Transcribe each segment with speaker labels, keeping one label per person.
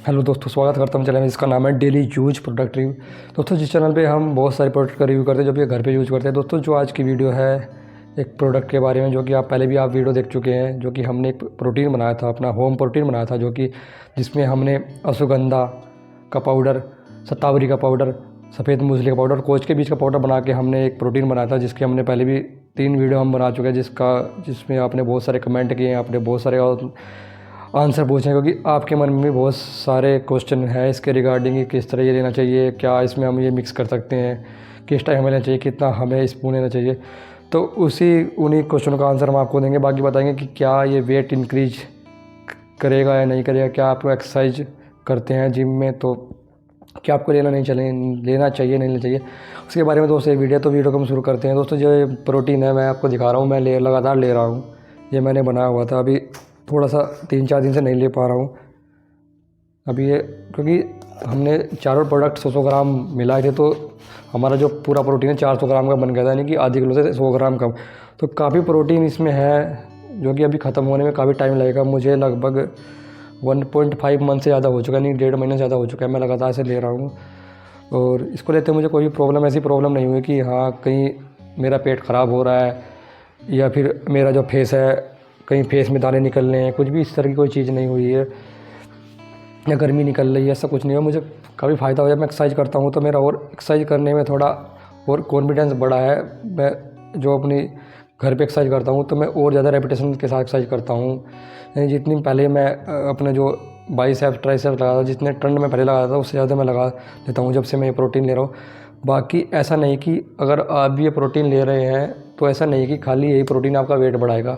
Speaker 1: Hello दोस्तों, स्वागत करता हूँ चैनल में। इसका नाम है डेली यूज प्रोडक्ट रिव्यू। दोस्तों, जिस चैनल पे हम बहुत सारे प्रोडक्ट का रिव्यू करते हैं जो कि घर पे यूज़ करते हैं। दोस्तों, जो आज की वीडियो है एक प्रोडक्ट के बारे में, जो कि आप पहले भी आप वीडियो देख चुके हैं। जो कि हमने एक प्रोटीन बनाया था, अपना होम प्रोटीन बनाया था, जो कि जिसमें हमने अश्वगंधा का पाउडर, शतावरी का पाउडर, सफ़ेद मूसली का पाउडर, कोच के बीज का पाउडर बना के हमने एक प्रोटीन बनाया था। जिसके हमने पहले भी 3 वीडियो हम बना चुके हैं, जिसमें आपने बहुत सारे कमेंट किए हैं, आपने बहुत सारे आंसर पूछे हैं, क्योंकि आपके मन में भी बहुत सारे क्वेश्चन है इसके रिगार्डिंग कि किस तरह ये लेना चाहिए, क्या इसमें हम ये मिक्स कर सकते हैं, किस टाइम हमें लेना चाहिए, कितना हमें स्पून लेना चाहिए। तो उन्हीं क्वेश्चनों का आंसर हम आपको देंगे। बाकी बताएंगे कि क्या ये वेट इंक्रीज करेगा या नहीं करेगा, क्या आप एक्सरसाइज करते हैं जिम में तो क्या आपको लेना चाहिए नहीं लेना चाहिए, उसके बारे में दोस्तों ये वीडियो को हम शुरू करते हैं। दोस्तों, जो प्रोटीन है मैं आपको दिखा रहा हूँ, मैं लगातार ले रहा हूँ। ये मैंने बनाया हुआ था, अभी थोड़ा सा 3-4 दिन से नहीं ले पा रहा हूँ अभी ये, क्योंकि हमने चारों प्रोडक्ट 100 ग्राम मिलाए थे, तो हमारा जो पूरा प्रोटीन है 400 ग्राम का बन गया था, यानी कि आधी किलो से 100 ग्राम कम। तो काफ़ी प्रोटीन इसमें है, जो कि अभी ख़त्म होने में काफ़ी टाइम लगेगा। मुझे लगभग 1.5 मंथ से ज़्यादा हो चुका है, नहीं 1.5 महीने से ज़्यादा हो चुका है, मैं लगातार से ले रहा हूँ। और इसको लेते मुझे कोई ऐसी प्रॉब्लम नहीं हुई कि हाँ कहीं मेरा पेट ख़राब हो रहा है या फिर मेरा जो फेस है कहीं फेस में दाने निकल रहे हैं, कुछ भी इस तरह की कोई चीज़ नहीं हुई है, या गर्मी निकल रही है, ऐसा कुछ नहीं है। मुझे काफ़ी फ़ायदा हो जाए। मैं एक्सरसाइज करता हूँ तो मेरा और एक्सरसाइज करने में थोड़ा और कॉन्फिडेंस बढ़ा है। मैं जो अपनी घर पे एक्सरसाइज करता हूँ तो मैं और ज़्यादा रेपिटेशन के साथ एक्सरसाइज करता हूँ। यानी जितनी पहले मैं अपने जो बाइसेप्स ट्राइसेप्स लगाता था, जितने टर्न में पहले लगाता था, उससे ज़्यादा मैं लगा लेता हूँ जब से मैं ये प्रोटीन ले रहा हूँ। बाकी ऐसा नहीं कि अगर आप भी ये प्रोटीन ले रहे हैं तो ऐसा नहीं कि खाली यही प्रोटीन आपका वेट बढ़ाएगा।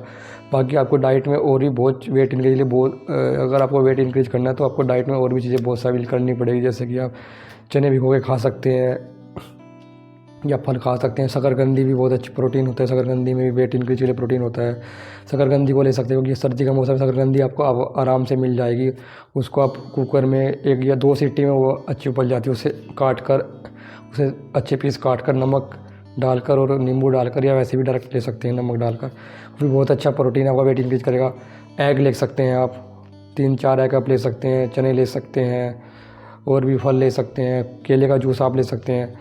Speaker 1: बाकी आपको डाइट में और भी बहुत वेट इंक्रीज के लिए अगर आपको वेट इंक्रीज करना है तो आपको डाइट में और भी चीज़ें बहुत सारी करनी पड़ेगी। जैसे कि आप चने भिगो के खा सकते हैं या फल खा सकते हैं। शकरकंदी भी बहुत अच्छी प्रोटीन होता है, शकरकंदी में भी वेट इंक्रीज के लिए प्रोटीन होता है। शकरकंदी को ले सकते हो, क्योंकि सर्दी का मौसम, शकरकंदी आपको आराम से मिल जाएगी। उसको आप कुकर में 1 या 2 सीटी में वो अच्छी उबल जाती है। उसे काट कर, उसे अच्छे पीस काट कर, नमक डालकर और नींबू डालकर, या वैसे भी डायरेक्ट ले सकते हैं नमक डालकर, वो भी बहुत अच्छा प्रोटीन आपका वेट इंक्रीज करेगा। एग ले सकते हैं आप, 3-4 एग आप ले सकते हैं, चने ले सकते हैं, और भी फल ले सकते हैं, केले का जूस आप ले सकते हैं।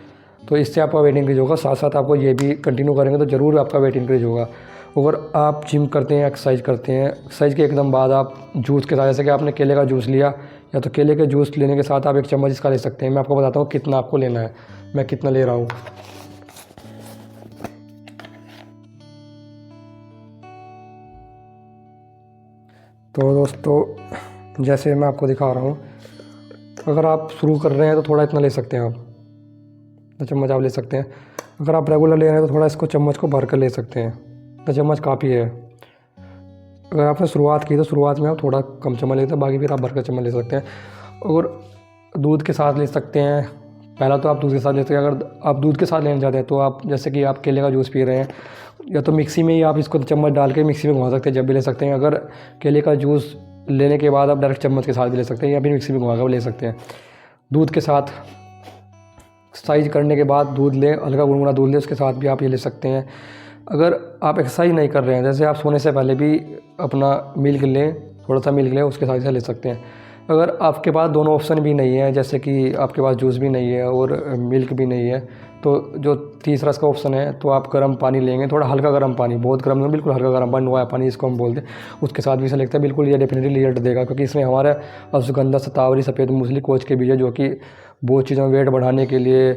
Speaker 1: तो इससे आपका वेट इंक्रीज होगा। साथ साथ आपको ये भी कंटिन्यू करेंगे तो ज़रूर आपका वेट इंक्रीज होगा। अगर आप जिम करते हैं, एक्सरसाइज करते हैं, एक्सरसाइज के एकदम बाद आप जूस के साथ, जैसे कि आपने केले का जूस लिया, या तो केले के जूस लेने के साथ आप 1 चम्मच इसका ले सकते हैं। मैं आपको बताता हूँ कितना आपको लेना है, मैं कितना ले रहा हूँ। तो दोस्तों, जैसे मैं आपको दिखा रहा हूँ, अगर आप शुरू कर रहे हैं तो थोड़ा इतना ले सकते हैं आप, 2 चम्मच आप ले सकते हैं। अगर आप रेगुलर ले रहे हैं तो थोड़ा इसको चम्मच को भर कर ले सकते हैं, 2 चम्मच काफ़ी है। अगर आपने शुरुआत की तो शुरुआत में आप थोड़ा कम चम्मच लेते हैं, बाकी फिर आप भर कर चम्मच ले सकते हैं। और दूध के साथ ले सकते हैं। पहला तो आप दूध के साथ ले सकते हैं। अगर आप दूध के साथ लेना चाहते हैं तो आप, जैसे कि आप केले का जूस पी रहे हैं, या तो मिक्सी में ही आप इसको चम्मच डाल के मिक्सी में घुमा सकते हैं, जब भी ले सकते हैं। अगर केले का जूस लेने के बाद आप डायरेक्ट चम्मच के साथ भी ले सकते हैं, या फिर मिक्सी में घुमा कर ले सकते हैं। दूध के साथ एक्सरसाइज करने के बाद दूध लें, हल्का गुनगुना दूध लें, उसके साथ भी आप ये ले सकते हैं। अगर आप एक्सरसाइज नहीं कर रहे हैं, जैसे आप सोने से पहले भी अपना मिल्क लें, थोड़ा सा मिल्क लें, उसके साथ से ले सकते हैं। अगर आपके पास दोनों ऑप्शन भी नहीं है, जैसे कि आपके पास जूस भी नहीं है और मिल्क भी नहीं है, तो जो तीसरा इसका ऑप्शन है, तो आप गर्म पानी लेंगे, थोड़ा हल्का गर्म पानी, बहुत गर्म नहीं, बिल्कुल हल्का गर्म पानी, नुआया पानी इसको हम बोलते हैं, उसके साथ भी इसे लगता है। बिल्कुल ये डेफिनेटली रिजल्ट देगा, क्योंकि इसमें हमारा अश्वगंधा, शतावरी, सफ़ेद मूसली, कोच के बीज है, जो कि बहुत चीज़ों में वेट बढ़ाने के लिए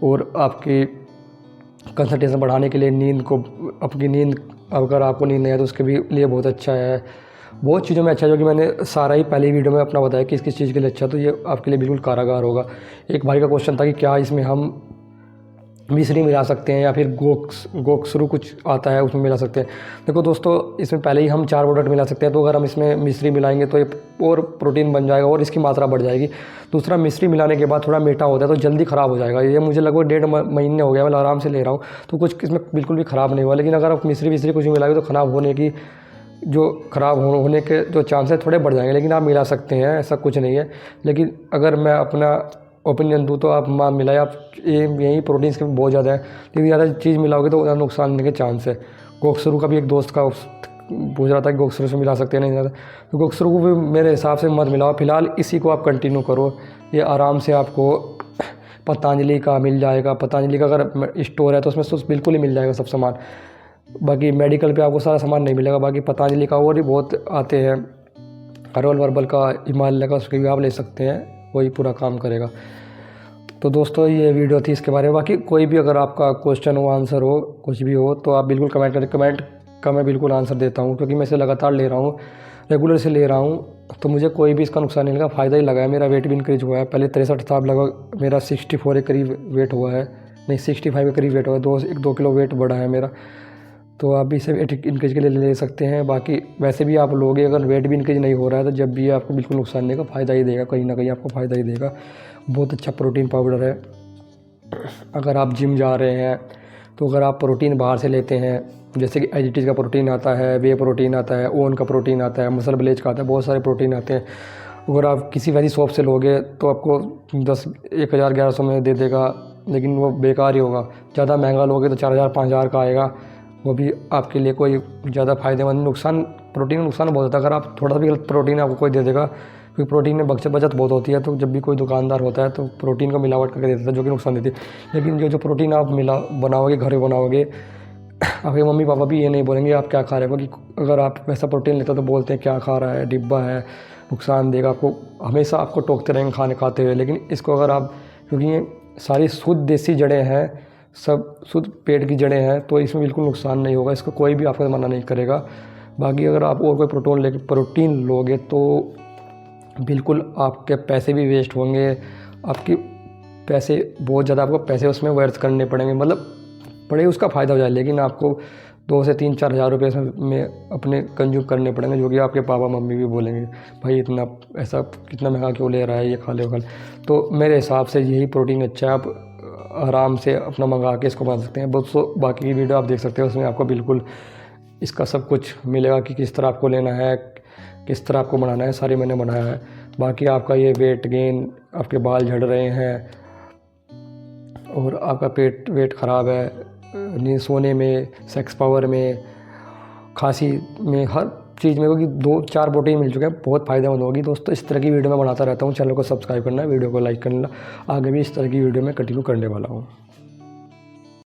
Speaker 1: और आपकी कंसंट्रेशन बढ़ाने के लिए, नींद को, अपनी नींद, अगर आपको नींद नहीं है तो उसके भी लिए बहुत अच्छा है। बहुत चीज़ों में अच्छा है, जो कि मैंने सारा ही पहली वीडियो में अपना बताया कि किस चीज़ के लिए अच्छा, तो ये आपके लिए बिल्कुल कारागार होगा। एक भाई का क्वेश्चन था कि क्या इसमें हम मिश्री मिला सकते हैं या फिर गोक्सरू कुछ आता है उसमें मिला सकते हैं। देखो दोस्तों, इसमें पहले ही हम 4 प्रोडक्ट मिला सकते हैं, तो अगर हम इसमें मिश्री मिलाएंगे तो ये और प्रोटीन बन जाएगा और इसकी मात्रा बढ़ जाएगी। दूसरा, मिश्री मिलाने के बाद थोड़ा मीठा होता है तो जल्दी ख़राब हो जाएगा। ये मुझे लगभग 1.5 महीने हो गया, मैं आराम से ले रहा हूँ, तो कुछ इसमें बिल्कुल भी ख़राब नहीं हुआ। लेकिन अगर आप मिश्री कुछ भी मिलाएंगे तो ख़राब होने के जो चांसेस थोड़े बढ़ जाएंगे। लेकिन आप मिला सकते हैं, ऐसा कुछ नहीं है। लेकिन अगर मैं अपना ओपिनियन दूँ तो आप मिलाए, आप यही प्रोटीन्स के बहुत ज़्यादा है, लेकिन ज़्यादा चीज़ मिलाओगे तो ज़्यादा नुकसान होने के चांस है। गोक्सरू का भी एक दोस्त का पूछ रहा था कि गोक्सरो से मिला सकते हैं नहीं, तो गोक्सरो को भी मेरे हिसाब से मत मिलाओ, फिलहाल इसी को आप कंटिन्यू करो। ये आराम से आपको पतंजलि का मिल जाएगा। पतंजलि का अगर स्टोर है तो उसमें तो बिल्कुल ही मिल जाएगा सब सामान। बाकी मेडिकल पे आपको सारा सामान नहीं मिलेगा। बाकी पतंजलि का और भी बहुत आते हैं, हर्बल वर्बल का, हिमालय का, उसके भी आप ले सकते हैं, वही पूरा काम करेगा। तो दोस्तों ये वीडियो थी इसके बारे में। बाकी कोई भी अगर आपका क्वेश्चन हो, आंसर हो, कुछ भी हो तो आप बिल्कुल कमेंट करें। कमेंट का मैं बिल्कुल आंसर देता हूँ, क्योंकि मैं इसे लगातार ले रहा हूँ, रेगुलर से ले रहा हूँ, तो मुझे कोई भी इसका नुकसान नहीं लगा, फ़ायदा ही लगा है। मेरा वेट भी इंक्रीज हुआ है, पहले 63 था, अब लगभग मेरा 64 के करीब वेट हुआ है, नहीं 65 के करीब वेट हुआ है, 2 किलो वेट बढ़ा है मेरा। तो आप भी इसे वेट इंक्रीज के लिए ले सकते हैं। बाकी वैसे भी आप लोगे, अगर वेट भी इंक्रीज नहीं हो रहा है तो जब भी आपको बिल्कुल नुकसान देगा, फ़ायदा ही देगा, कहीं ना कहीं आपको फ़ायदा ही देगा। बहुत अच्छा प्रोटीन पाउडर है। अगर आप जिम जा रहे हैं तो अगर आप प्रोटीन बाहर से लेते हैं, जैसे कि एजिटीज का प्रोटीन आता है, वे प्रोटीन आता है, ओन का प्रोटीन आता है, मसल ब्लेज का आता है, बहुत सारे प्रोटीन आते हैं। अगर आप किसी वैसी शॉप से लोगे तो आपको 11,000 में दे देगा, लेकिन वो बेकार ही होगा। ज़्यादा महंगा लोगे तो 4,000 5,000 का आएगा, वो भी आपके लिए कोई ज़्यादा फ़ायदेमंद, नुकसान, प्रोटीन में नुकसान बहुत होता है। अगर आप थोड़ा सा भी गलत प्रोटीन आपको कोई दे देगा, क्योंकि प्रोटीन में बचत बहुत होती है, तो जब भी कोई दुकानदार होता है तो प्रोटीन को मिलावट करके दे देता है, जो कि नुकसान देती है। लेकिन जो प्रोटीन आप बनाओगे, घर में बनाओगे, आपके मम्मी पापा भी ये नहीं बोलेंगे आप क्या खा रहे हो, क्योंकि अगर आप वैसा प्रोटीन लेते हो तो बोलते हैं क्या खा रहा है, डिब्बा है, नुकसान देगा आपको, हमेशा आपको टोकते रहेंगे खाने खाते हुए। लेकिन इसको अगर आप, क्योंकि ये सारी शुद्ध देसी जड़ें हैं, सब शुद्ध पेट की जड़ें हैं, तो इसमें बिल्कुल नुकसान नहीं होगा, इसको कोई भी आपको मना नहीं करेगा। बाकी अगर आप और कोई प्रोटीन लोगे तो बिल्कुल आपके पैसे भी वेस्ट होंगे, आपके पैसे बहुत ज़्यादा, आपको पैसे उसमें व्यर्थ करने पड़ेंगे, मतलब बड़े उसका फ़ायदा हो जाए, लेकिन आपको 2 से 3-4 हज़ार रुपये में अपने कंज्यूम करने पड़ेंगे, जो कि आपके पापा मम्मी भी बोलेंगे भाई इतना ऐसा कितना महंगा क्यों ले रहा है, ये खा ले वो खा ले। तो मेरे हिसाब से यही प्रोटीन अच्छा है, आप आराम से अपना मंगा के इसको बना सकते हैं। बाकी की वीडियो आप देख सकते हैं, उसमें आपको बिल्कुल इसका सब कुछ मिलेगा कि किस तरह आपको लेना है, किस तरह आपको बनाना है, सारी मैंने बनाया है। बाकी आपका ये वेट गेन, आपके बाल झड़ रहे हैं और आपका वेट ख़राब है, नींद, सोने में, सेक्स पावर में, खांसी में, हर चीज़ में, क्योंकि 2-4 प्रोटीन मिल चुके हैं, बहुत फ़ायदेमंद होगी। दोस्तों इस तरह की वीडियो मैं बनाता रहता हूँ, चैनल को सब्सक्राइब करना, वीडियो को लाइक करना, आगे भी इस तरह की वीडियो मैं कंटिन्यू करने वाला हूँ।